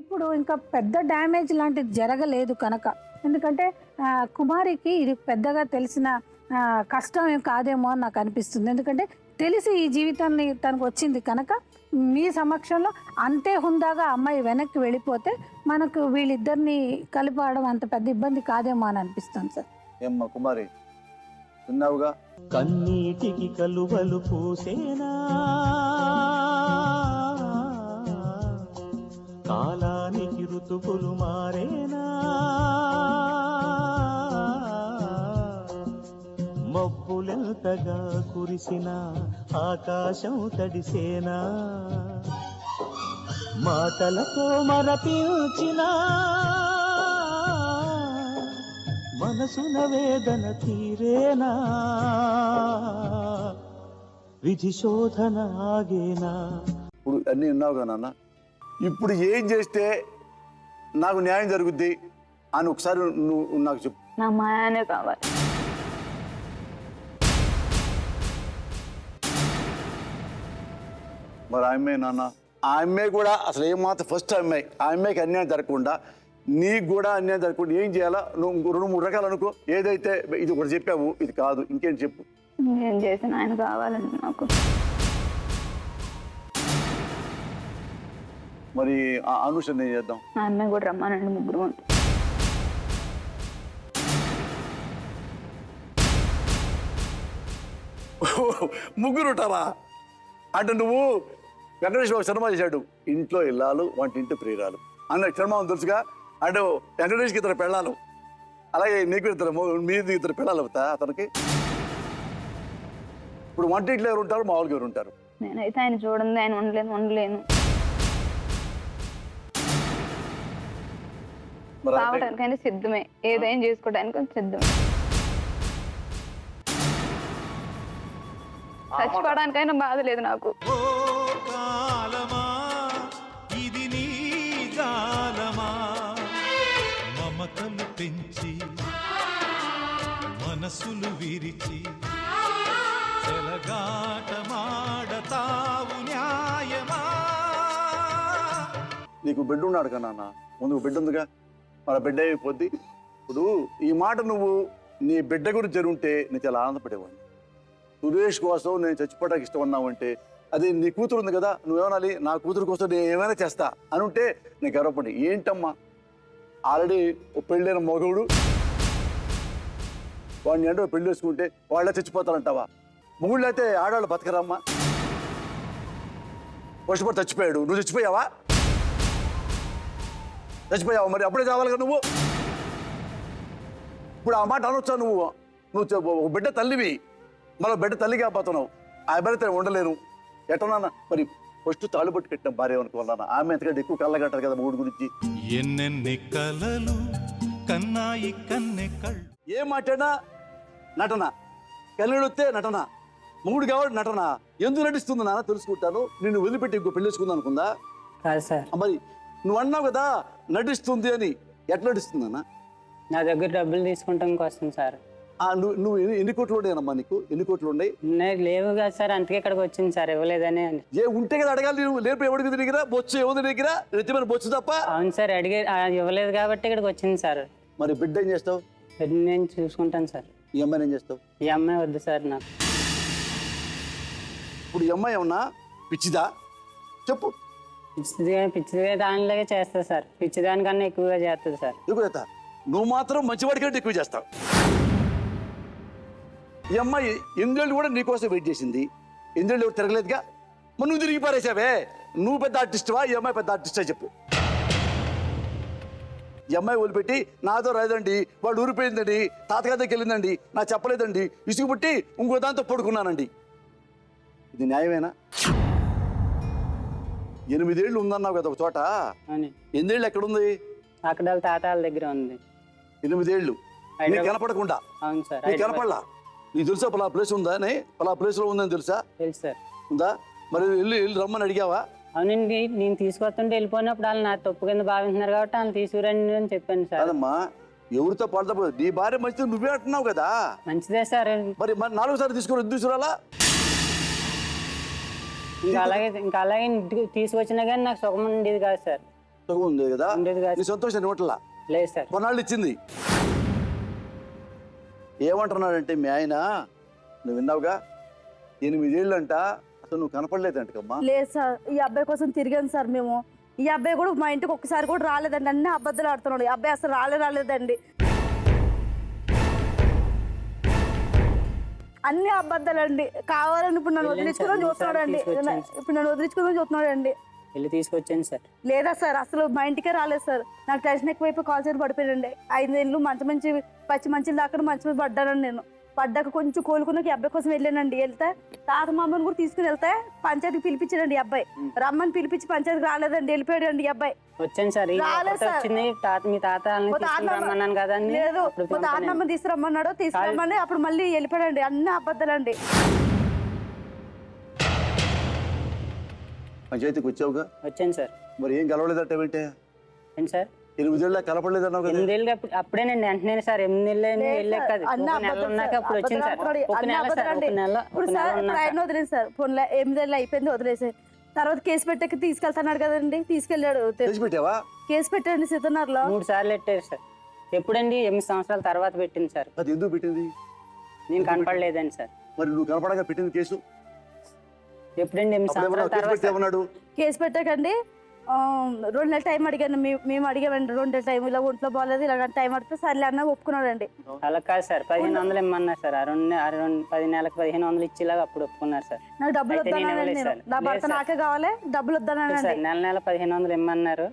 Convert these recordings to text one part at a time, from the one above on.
ఇప్పుడు ఇంకా పెద్ద డ్యామేజ్ లాంటిది జరగలేదు కనుక, ఎందుకంటే కుమారికి ఇది పెద్దగా తెలిసిన కష్టం ఏం కాదేమో అని నాకు అనిపిస్తుంది. ఎందుకంటే తెలిసి ఈ జీవితాన్ని తనకు వచ్చింది కనుక మీ సమక్షంలో అంతే హుందాగా అమ్మాయి వెనక్కి వెళ్ళిపోతే మనకు వీళ్ళిద్దరిని కలిపడం అంత పెద్ద ఇబ్బంది కాదేమో అని అనిపిస్తుంది సార్. ఏమ్మా కుమారి, విన్నావుగా? కన్నీటికి కలువలు పూసేనా, కాలానికి ఋతువులు మారేనా, మబ్బులెంతగా కురిసిన ఆకాశం తడిసేనా, మాటలతో మరపించిన మనసున వేదన తీరేనా, విధి శోధన ఆగేనా. ఇప్పుడు అన్నీ విన్నావుగా నాన్న. ఇప్పుడు ఏం చేస్తే నాకు న్యాయం జరుగుద్ది అని ఒకసారి నువ్వు నాకు చెప్పు. నా మాయనే కావాలి. మరి ఆ అమ్మాయి నాన్న, ఆ అమ్మాయి కూడా అసలు ఏమాత్రం ఫస్ట్ అమ్మాయి, ఆ అమ్మాయికి అన్యాయం జరగకుండా నీకు కూడా అన్యాయం జరగకుండా ఏం చేయాలా? నువ్వు 2-3 రకాలు అనుకో. ఏదైతే ఇది ఒకటి చెప్పావు, ఇది కాదు ఇంకేంటి చెప్పు. ఏం చేసిన ఆయన కావాలండి నాకు. మరి ఆ అనుషని ఏం చేద్దాం? ఆ అమ్మాయి కూడా రమ్మానండి, ముగ్గురు ముగ్గురు ఉంటారా? అంటే నువ్వు వెంకటేష్ బాబు సినిమా చేశాడు, ఇంట్లో ఇల్లాలు వంటింటి ప్రియురాలు అన్న సినిమా తెలుసుగా. అంటే వెంకటేష్కి 2 పెళ్ళాలు, అలాగే నీకు 2, మీది 2 పెళ్ళాలు అవుతా అతనికి. ఇప్పుడు వంటింట్లో ఎవరు ఉంటారు, మామూలుగా ఎవరు ఉంటారు? నేనైతే ఆయన చూడండి, ఆయన ఉండలేను. రావడానికైనా సిద్ధమే, ఏదైనా చేసుకోవడానికి సిద్ధమే, చచ్చిపోవడానికైనా బాధ లేదు నాకు. ఇది నీ గాలమా, మమతలు పెంచి మనసులు విరిచి చెలగాటమాడతావు న్యాయమా. నీకు బిడ్డ ఉన్నాడు కదా నాన్న, ముందు బిడ్డ ఉందిగా, మన బిడ్డ అయిపోద్ది. ఇప్పుడు ఈ మాట నువ్వు నీ బిడ్డ గురించి జరుగుంటే నేను చాలా ఆనందపడేవాడిని. సురేష్ కోసం నేను చచ్చిపోవడానికి ఇష్టం అన్నావంటే అది నీ కూతురు ఉంది కదా, నువ్వేమనాలి? నా కూతురు కోసం నేను ఏమైనా చేస్తా అని ఉంటే నేను గర్వపడి. ఏంటమ్మా, ఆల్రెడీ పెళ్ళైన మగవుడు వాడిని అంటే పెళ్లి వేసుకుంటే వాళ్ళే చచ్చిపోతారంటావా? మొగుళ్ళు అయితే ఆడవాళ్ళు బతకరమ్మా. వర్షపడి చచ్చిపోయాడు, నువ్వు చచ్చిపోయావా? మరి అప్పుడే చావాలి కదా నువ్వు. ఇప్పుడు ఆ మాట అనొచ్చా నువ్వు? నువ్వు బిడ్డ తల్లివి, మళ్ళీ బిడ్డ తల్లిగా పోతున్నావు. ఆ అబ్బాయితో ఉండలేను ఎట్టనా? మరి ఫస్ట్ తాళుబొట్టు కట్టిన భార్య అనుకోవాలన్నా, ఆమె ఎంతకంటే ఎక్కువ కళ్ళగంటారు కదా మూడు గురించి. ఎన్నెన్ని కలలు కన్నాయి కన్నెకళ్ళు. ఏం మాట్లాడినా నటన, కళ్ళెడితే నటన, మూడు కాబట్టి నటన. ఎందుకు నటిస్తుంది నాన్న తెలుసుకుంటాను. నిన్ను వదిలిపెట్టి ఇంకో పెళ్లి వేసుకుందా అనుకుందా? కాదు సార్. మరి నువ్వు అన్నావు కదా నటిస్తుంది అని, ఎట్లా నటిస్తుంది అన్న? నా దగ్గర డబ్బులు తీసుకుంటాం కోసం సార్. నువ్వు ఎన్ని కోట్లు ఉండేనమ్మా? నీకు ఎన్ని కోట్లు ఉన్నాయి? లేవు కదా సార్, అందుకే ఇక్కడికి వచ్చింది సార్, ఇవ్వలేదని. ఏ ఉంటే కదా అడగాలి. నువ్వు లేపు ఎవరికి దగ్గర బొచ్చు ఏముంది దగ్గర? రెత్తిమైన బొచ్చు తప్ప. అవును సార్, అడిగే ఇవ్వలేదు కాబట్టి ఇక్కడికి వచ్చింది సార్. మరి బిడ్డ ఏం చేస్తావు? నేను చూసుకుంటాను సార్. ఈ అమ్మాయిని ఏం చేస్తావు? ఈ అమ్మాయి వద్దు సార్ నాకు. ఇప్పుడు ఈ అమ్మాయి ఏమన్నా పిచ్చిదా చెప్పు? పిచ్చిదిగా దానిలాగే చేస్తుంది సార్, పిచ్చిదానికన్నా ఎక్కువగా చేస్తుంది సార్. ఎక్కువ చేస్తా. నువ్వు మాత్రం మంచివాడి కంటే ఎక్కువ చేస్తావు. ఈ అమ్మాయి 8 ఏళ్ళు కూడా నీకోసం వెయిట్ చేసింది. 8 ఏళ్ళు ఎవరు తిరగలేదుగా. మరి నువ్వు తిరిగి పారేసావే. నువ్వు పెద్ద ఆర్టిస్టువా, ఈ అమ్మాయి పెద్ద ఆర్టిస్టా చెప్పు? ఈ అమ్మాయి వదిలిపెట్టి నాతో రాదండి, వాడు ఊరిపోయిందండి, తాతగారి దగ్గరికి వెళ్ళిందండి, నాకు చెప్పలేదండి, ఇసుగు పుట్టి ఇంకో దాంతో పడుకున్నానండి. ఇది న్యాయమేనా? 8 ఏళ్ళు ఉందన్నావు కదా ఒక చోట. 8 ఏళ్ళు ఎక్కడుంది? అక్కడ వాళ్ళ తాతాల దగ్గర ఉంది. 8 ఏళ్ళు నీకు కనపడకుండా? అవును సార్. నీకు కనపడలా? నీకు తెలుసా పలా ప్లేస్ ఉందా? పలా ప్లేస్ లో ఉందని తెలుసా? తెలుసు సార్. ఉందా? మరి వెళ్ళి రమ్మని అడిగావా? అవునండి, నేను తీసుకొస్తుంటే వెళ్ళిపోయినప్పుడు వాళ్ళు నా తప్పు కింద భావింటున్నారు కాబట్టి వాళ్ళు తీసుకురండి అని చెప్పాను సార్. అదమ్మా, ఎవరితో పడతా నీ భార్య మంచిది నువ్వే అంటున్నావు కదా. మంచిదే సార్. మరి 4వ సారి తీసుకురాలా? ఇంకా అలాగే ఇంటికి తీసుకొచ్చినా కానీ నాకు సుఖం ఉండేది కాదు సార్. సుఖం ఉంది కదా, ఉండేది కాదు. నీ సంతోషాన్ని ఇవ్వట్లా, లేదు సార్. కొన్నాళ్ళు ఇచ్చింది. ఏమంటున్నాడంటే మీ ఆయన, నువ్వు విన్నావుగా, 8 ఏళ్ళంట అసలు నువ్వు కనపడలేదంటమ్మా. లేదు సార్, ఈ అబ్బాయి కోసం తిరిగాను సార్ మేము. ఈ అబ్బాయి కూడా మా ఇంటికి ఒక్కసారి కూడా రాలేదండి, అన్ని అబద్ధాలు ఆడుతున్నాడు. ఈ అబ్బాయి అసలు రాలేదండి, అన్ని అబద్ధాలండి. కావాలని ఇప్పుడు నన్ను వదిలించుకుని చూస్తున్నాడు అండి, ఇప్పుడు నన్ను వదిలించుకుని చూస్తున్నాడు అండి. వెళ్ళి తీసుకొచ్చాను సార్. లేదా సార్, అసలు మా ఇంటికే రాలేదు సార్. నాకు టెన్షన్ ఎక్కువైపోయి కాల్ చేసి పడిపోయానండి. 5 ఏళ్ళు మంచి పచ్చి మంచి దాకా మంచి మీద పడ్డానండి. నేను పడ్డాక కొంచెం కోలుకున్నాక ఈ అబ్బాయి కోసం వెళ్ళానండి. వెళ్తే తాత మామని కూడా తీసుకుని వెళ్తే పంచాయతీకి పిలిపించాడండి. ఈ అబ్బాయి రమ్మని పిలిపించి పంచాయతీకి రాలేదండి, వెళ్ళిపోయాడు అండి ఈ అబ్బాయి. వచ్చాను సార్. రాలేదు సార్. మీ తాత రమ్మన్నాను కదండి. లేదు, మా తాత మామని తీసుకురమ్మన్నాడు, తీసుకురమ్మని అప్పుడు మళ్ళీ వెళ్ళిపోయాడండి. అన్ని అబద్ధాలండి. పంచాయతీకి వచ్చావుగా, వచ్చాను సార్. మరి ఏం కలవలేదట ఏంటే? ఏంటి సార్? 8 ఏళ్ళ కలపడలేదన్నావు కదా. 8 ఏళ్ళు అప్పుడేనండి, వెంటనే సార్. 8 ఏళ్ళు వెళ్ళాక కాదు, అన్ని ఒక నెల ఉన్నాక అప్పుడు వచ్చింది సార్. ఒక అన్ని నెల సార్, అబద్ధాలండి. ఒక నెల ఇప్పుడు సార్ ట్రైన్ వదిలేదు సార్. 8 ఏళ్ళు అయిపోయింది, వదిలేసాయి. తర్వాత కేసు పెట్టాక తీసుకెళ్తున్నాడు కదండి, తీసుకెళ్ళాడు. తెచ్చి పెట్టావా? కేసు పెట్టండి సిద్ధనార్లో 3 సార్లు పెట్టారు సార్. ఎప్పుడండి? 8 సంవత్సరాల తర్వాత పెట్టింది సార్. అది ఎందుకు పెట్టింది? నేను కనపడలేదండి సార్. మరి నువ్వు కనపడగా పెట్టింది కేసు? ఎప్పుడండి? 8 సంవత్సరాల తర్వాత ఏమన్నాడు? కేసు పెట్టాకండి 2 నెలల టైం అడిగాను. మేము అడిగామండి 2 నెలల టైం. ఇలా ఒంట్లో బాగాలేదు, ఇలా టైం అడిగితే సర్లే అన్న ఒప్పుకున్నాడండి. అలా కాదు సార్, 1500 ఇమ్మన్నారు సార్. 10 నెలలకు 1500 ఇచ్చేలాగా అప్పుడు ఒప్పుకున్నారు సార్. నాకు డబ్బులు వద్దన్నానండి, నేను నా భర్త నాకే కావాలి, డబ్బులు వద్దన్నానండి. సార్ నెల 1500 ఇమ్మన్నారు.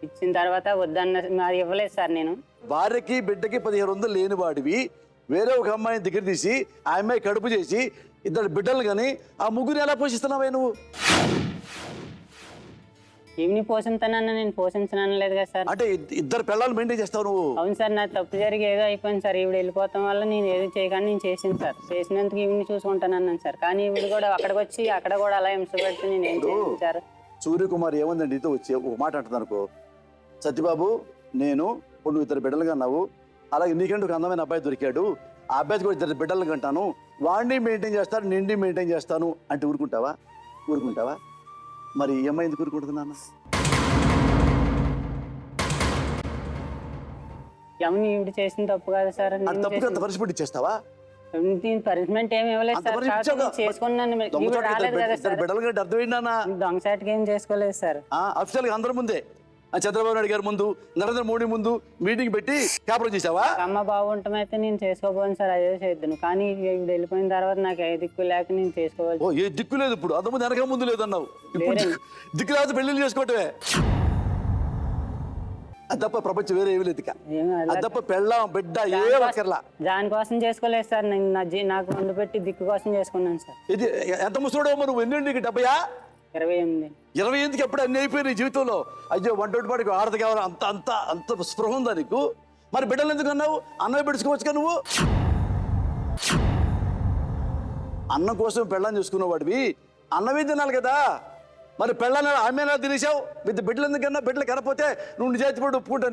ఇచ్చిన తర్వాత వద్దన్న, అది ఇవ్వలేదు సార్. నేను భార్యకి బిడ్డకి 1500 లేని వాడివి వేరే ఒక అమ్మాయిని దగ్గర తీసి ఆ అమ్మాయి కడుపు చేసి 2 బిడ్డలు కానీ ఆ ముగ్గురు ఎలా పోషిస్తున్నావే నువ్వు? ఈవిని పోషించానన్న, నేను పోషించను లేదు కదా సార్. అంటే 2 పిల్లలు మెయింటైన్ చేస్తావు నువ్వు? అవును సార్, నా తప్పు జరిగి ఏదో అయిపోయింది సార్. ఈవిడ వెళ్ళిపోతాం వల్ల నేను ఏదో చేయకుండా నేను చేసింది సార్. చేసినందుకు ఈవిని చూసుకుంటానన్నాను సార్. కానీ ఈవిడ కూడా అక్కడికి వచ్చి అక్కడ కూడా అలా హింస పెడితే నేను ఏం చేశాను సార్? సూర్యకుమార్ ఏముందండి నీతో వచ్చి ఒక మాట అంటుంది అనుకో, సత్యబాబు నేను ఇప్పుడు నువ్వు 2 బిడ్డలు కన్నావు, అలాగే నీకంటే ఒక అందమైన అబ్బాయి దొరికాడు, ఆ అబ్బాయికి కూడా 2 బిడ్డలు కంటాను, వాడిని మెయింటైన్ చేస్తాను, నిండి మెయింటైన్ చేస్తాను అంటే ఊరుకుంటావా? ఊరుకుంటావా? మరి ఈ అమ్మాయి ఎందుకు ఊరుకుంటుంది నాన్న? ఎవరిని ఈవిడ చేసిన తప్పు కాదు సార్. అంత తప్పుగా అంత పనిష్మెంట్ ఇచ్చేస్తావా? పనిష్మెంట్ ఏమి ఇవ్వలేదు సార్. చేసుకున్నాను, రాలేదు కదా సార్. బిడ్డలు కంటే అర్థం ఏంటి నాన్న? దొంగసాటికి ఏం చేసుకోలేదు సార్. అఫీషియల్ గా అందరి ముందే చంద్రబాబు నాయుడు గారి ముందు, నరేంద్ర మోడీ ముందు మీటింగ్ పెట్టి క్యాపరం చేసావా? అమ్మ బాగుంటామైతే నేను చేసుకోబోను సార్, అదే చేద్దాను. కానీ ఈవిడ వెళ్ళిపోయిన తర్వాత నాకు ఏ దిక్కు లేక నేను చేసుకోవాలి. ఓ ఏ దిక్కు లేదు ఇప్పుడు, అంత ముందు వెనక ముందు లేదన్నావు, ఇప్పుడు దిక్కు రాదు పెళ్లి చేసుకోవటమే. అది తప్ప ప్రపంచం వేరే ఏమి లేదు. అది తప్ప పెళ్ళాం బిడ్డ ఏ ఒక్కర్లా దానికోసం చేసుకోలేదు సార్. నాకు వండు పెట్టి దిక్కు కోసం చేసుకున్నాను సార్. ఇది ఎంత ముసోడో నువ్వు? ఎన్ని నీకు 70? 28. 28కి ఎప్పుడు అన్ని అయిపోయినాయి జీవితంలో. అయ్యో 120 ఆడది కావాలి, అంత అంత అంత స్పృహ ఉందా నీకు? మరి బిడ్డలు ఎందుకు అన్నావు? అన్నమే పెట్టుకోవచ్చుగా నువ్వు. అన్నం కోసం పెళ్ళని చూసుకునేవాడివి, అన్నమే తినాలి కదా. మరి పెళ్ళని ఆమెనా తినేసావు? బిడ్డలు ఎందుకన్నా? బిడ్డలు కనపోతే నువ్వు నిజాయితీపడి ఒప్పుకుంటా.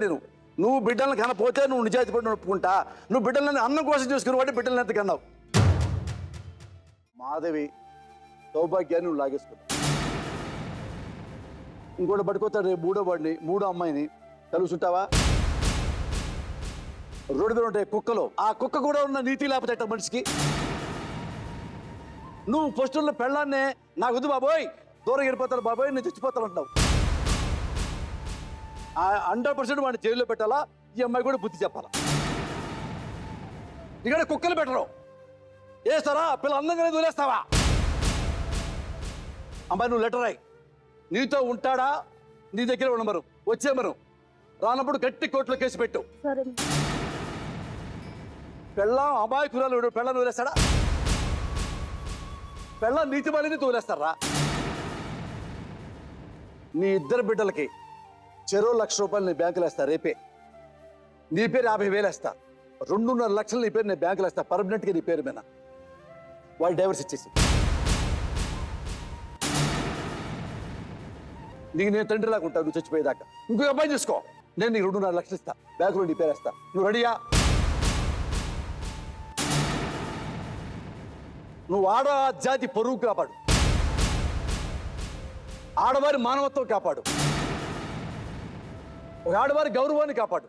నువ్వు బిడ్డలను కనపోతే నువ్వు నిజాయితీపడి ఒప్పుకుంటా. నువ్వు బిడ్డలని అన్నం కోసం చూసుకునేవాడి బిడ్డలను ఎంతకన్నావు? మాధవి సౌభాగ్యాన్ని నువ్వు లాగేసుకున్నావు. ఇంకోటి పట్టుకోతాడు రేపు 3వ వాడిని, 3వ అమ్మాయిని కలుసుంటావా? రోడ్డు మీద ఉంటాయి కుక్కలు, ఆ కుక్క కూడా ఉన్న నీతి లేకపోతే మనిషికి. నువ్వు పోస్టుల్లో పెళ్ళాన్నే నాకు వద్దు బాబోయ్, దూరం వెళ్ళిపోతాను బాబోయ్, నేను చచ్చిపోతాను అంటున్నావు. 100% వాడిని జైల్లో పెట్టాలా, ఈ అమ్మాయి కూడా బుద్ధి చెప్పాలా. ఇక్కడ కుక్కలు పెట్టరు వేస్తారా? పిల్ల అందంగానే వదిలేస్తావా? అమ్మాయి నువ్వు లెటర్ రాయి, నీతో ఉంటాడా, నీ దగ్గర ఉండమరు, వచ్చేమరు, రానప్పుడు గట్టి కోర్టులో కేసు పెట్టు. పెళ్ళం అమ్మాయి కురాలు పెళ్ళని వదిలేస్తాడా? పెళ్ళం నీతి మాలిని తోలేస్తారా? నీ 2 బిడ్డలకి చెరో ₹1,00,000 నీ బ్యాంకులో వేస్తా. రేపే నీ పేరు 50,000 వేస్తా. 2.5 లక్షలు నీ పేరు నేను బ్యాంకులో వేస్తా పర్మనెంట్గా నీ పేరు మీద. వాళ్ళు డైవర్స్ ఇచ్చేసి నీకు నేను తండ్రి లాగా ఉంటాను నువ్వు చచ్చిపోయేదాకా. ఇంకొక అబ్బాయి చూసుకో, నేను నీకు 2.5 లక్షలు ఇస్తా, బ్యాంకులో నీ పేరు వేస్తా. నువ్వు రెడీయా? నువ్వు ఆడ జాతి పరువు కాపాడు, ఆడవారి మానవత్వం కాపాడు. ఒక ఆడవారి గౌరవాన్ని కాపాడు.